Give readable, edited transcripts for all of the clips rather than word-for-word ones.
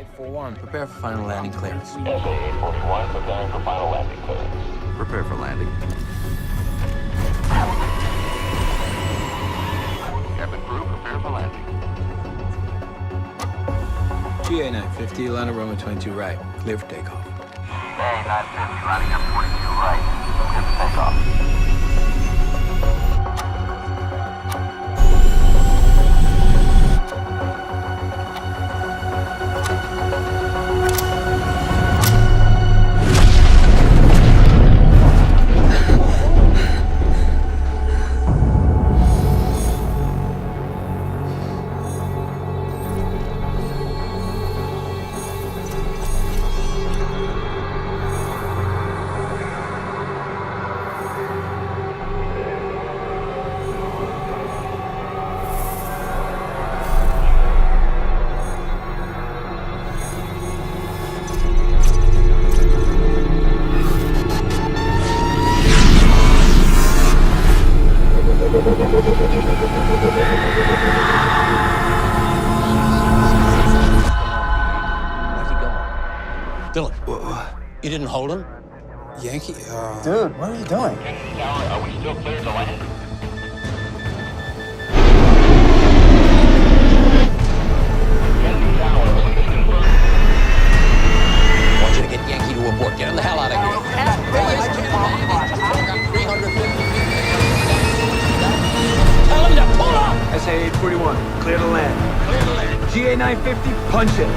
SA-841, prepare for final landing clearance. SA-841, preparing for final landing clearance. Prepare for landing. Cabin crew, prepare for landing. GA-950, line up runway 22 right. Clear for takeoff. GA-950, lining up 22 right. Clear for takeoff. Dylan, you didn't hold him? Yankee, Dude, what are you doing? Tower, are we still cleared to land? Kennedy Tower, please confirm. I want you to get Yankee to abort. Get him the hell out of here. Tell him to pull up! SA-841, clear to land. Clear to land. GA-950, punch it.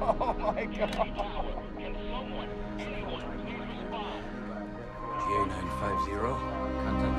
Oh my God. GA-950, contact